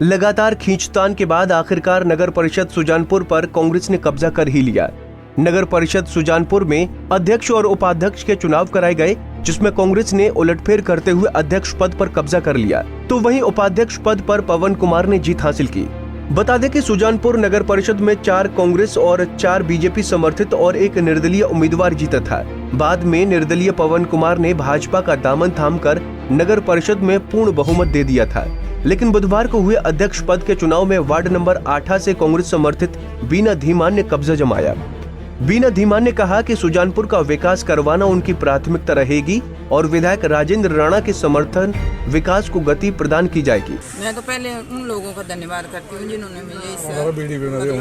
लगातार खींचतान के बाद आखिरकार नगर परिषद सुजानपुर पर कांग्रेस ने कब्जा कर ही लिया। नगर परिषद सुजानपुर में अध्यक्ष और उपाध्यक्ष के चुनाव कराए गए, जिसमें कांग्रेस ने उलटफेर करते हुए अध्यक्ष पद पर कब्जा कर लिया, तो वहीं उपाध्यक्ष पद पर पवन कुमार ने जीत हासिल की। बता दें कि सुजानपुर नगर परिषद में 4 कांग्रेस और 4 बीजेपी समर्थित और एक निर्दलीय उम्मीदवार जीता था। बाद में निर्दलीय पवन कुमार ने भाजपा का दामन थामकर नगर परिषद में पूर्ण बहुमत दे दिया था, लेकिन बुधवार को हुए अध्यक्ष पद के चुनाव में वार्ड नंबर 8 से कांग्रेस समर्थित बीना धीमान ने कब्जा जमाया। बीना धीमान ने कहा कि सुजानपुर का विकास करवाना उनकी प्राथमिकता रहेगी और विधायक राजेंद्र राणा के समर्थन विकास को गति प्रदान की जाएगी। मैं तो पहले उन लोगों का धन्यवाद करती हूँ जिन्होंने मुझे इस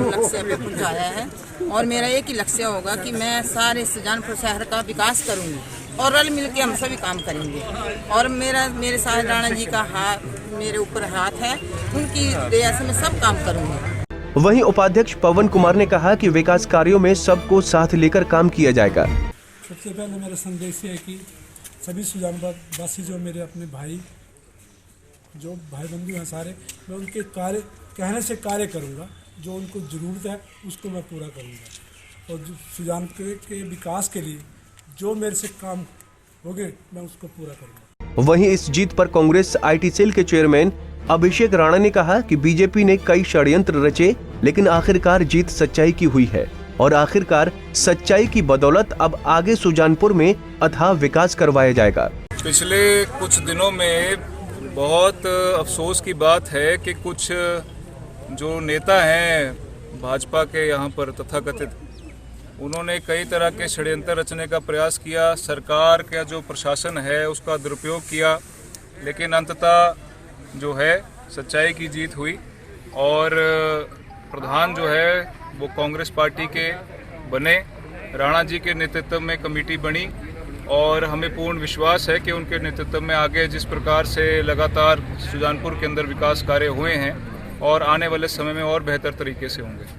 लक्ष्य पे पहुँचाया है, और मेरा एक ही लक्ष्य होगा कि मैं सारे सुजानपुर शहर का विकास करूँगी और रल मिल के हम सभी काम करेंगे। और मेरे साथ राणा जी का हाथ मेरे ऊपर हाथ है, उनकी दया से मैं सब काम करूँगी। वहीं उपाध्यक्ष पवन कुमार ने कहा कि विकास कार्यों में सबको साथ लेकर काम किया जाएगा। सबसे पहले मेरा संदेश है कि सभी सुजानपुर वासी जो मेरे अपने भाई जो भाई बंधु हैं सारे, मैं उनके कार्य कहने से कार्य करूंगा। जो उनको ज़रूरत है उसको मैं पूरा करूंगा, और जो सुजानपुर के विकास के लिए जो मेरे से काम होंगे मैं उसको पूरा करूंगा। वहीं इस जीत पर कांग्रेस IT सेल के चेयरमैन अभिषेक राणा ने कहा कि बीजेपी ने कई षड्यंत्र रचे, लेकिन आखिरकार जीत सच्चाई की हुई है और आखिरकार सच्चाई की बदौलत अब आगे सुजानपुर में अथाह विकास करवाया जाएगा। पिछले कुछ दिनों में बहुत अफसोस की बात है कि कुछ जो नेता हैं भाजपा के यहाँ पर तथाकथित, उन्होंने कई तरह के षड्यंत्र रचने का प्रयास किया। सरकार का जो प्रशासन है उसका दुरुपयोग किया, लेकिन अंततः जो है सच्चाई की जीत हुई और प्रधान जो है वो कांग्रेस पार्टी के बने। राणा जी के नेतृत्व में कमेटी बनी और हमें पूर्ण विश्वास है कि उनके नेतृत्व में आगे जिस प्रकार से लगातार सुजानपुर के अंदर विकास कार्य हुए हैं और आने वाले समय में और बेहतर तरीके से होंगे।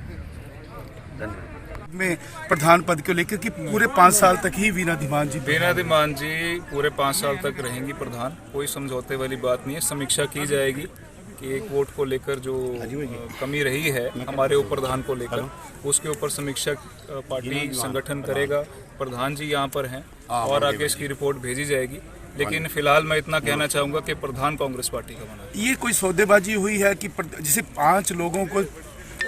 में प्रधान पद को लेकर कि पूरे 5 साल तक ही बीना धीमान जी पूरे 5 साल तक रहेंगी प्रधान। कोई समझौते वाली बात नहीं है। समीक्षा की जाएगी कि एक वोट को लेकर जो कमी रही है हमारे उप प्रधान को लेकर, उसके ऊपर समीक्षा पार्टी संगठन करेगा। प्रधान जी यहाँ पर हैं और आगे इसकी रिपोर्ट भेजी जाएगी, लेकिन फिलहाल मैं इतना कहना चाहूँगा कि प्रधान कांग्रेस पार्टी का बना है। ये कोई सौदेबाजी हुई है कि जिसे 5 लोगों को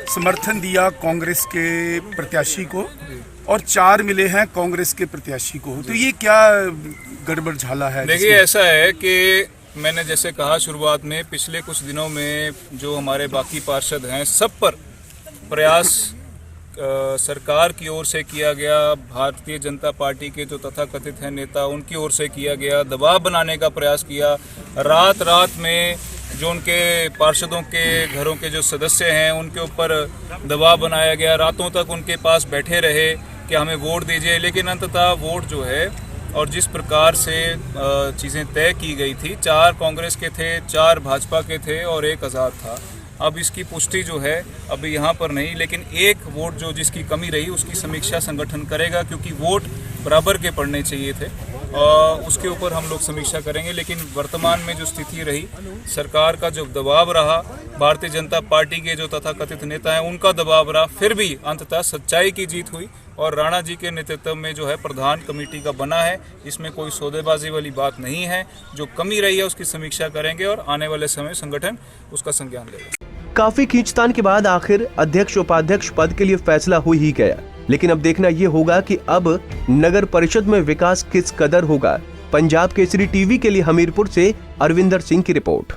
समर्थन दिया कांग्रेस के प्रत्याशी को और 4 मिले हैं कांग्रेस के प्रत्याशी को, तो ये क्या गड़बड़ झाला है? देखिए, ऐसा है कि मैंने जैसे कहा शुरुआत में, पिछले कुछ दिनों में जो हमारे बाकी पार्षद हैं सब पर प्रयास सरकार की ओर से किया गया। भारतीय जनता पार्टी के जो तथाकथित हैं नेता, उनकी ओर से किया गया, दबाव बनाने का प्रयास किया। रात रात में जो उनके पार्षदों के घरों के जो सदस्य हैं उनके ऊपर दबाव बनाया गया। रातों तक उनके पास बैठे रहे कि हमें वोट दीजिए, लेकिन अंततः वोट जो है और जिस प्रकार से चीज़ें तय की गई थी, 4 कांग्रेस के थे, 4 भाजपा के थे और 1 आज़ाद था। अब इसकी पुष्टि जो है अभी यहाँ पर नहीं, लेकिन एक वोट जो जिसकी कमी रही उसकी समीक्षा संगठन करेगा, क्योंकि वोट बराबर के पड़ने चाहिए थे। उसके ऊपर हम लोग समीक्षा करेंगे। लेकिन वर्तमान में जो स्थिति रही, सरकार का जो दबाव रहा, भारतीय जनता पार्टी के जो तथाकथित नेता हैं उनका दबाव रहा, फिर भी अंततः सच्चाई की जीत हुई और राणा जी के नेतृत्व में जो है प्रधान कमेटी का बना है। इसमें कोई सौदेबाजी वाली बात नहीं है। जो कमी रही है उसकी समीक्षा करेंगे और आने वाले समय संगठन उसका संज्ञान लेगा। काफी खींचतान के बाद आखिर अध्यक्ष उपाध्यक्ष पद के लिए फैसला हो ही गया, लेकिन अब देखना ये होगा कि अब नगर परिषद में विकास किस कदर होगा। पंजाब केसरी टीवी के लिए हमीरपुर से अरविंदर सिंह की रिपोर्ट।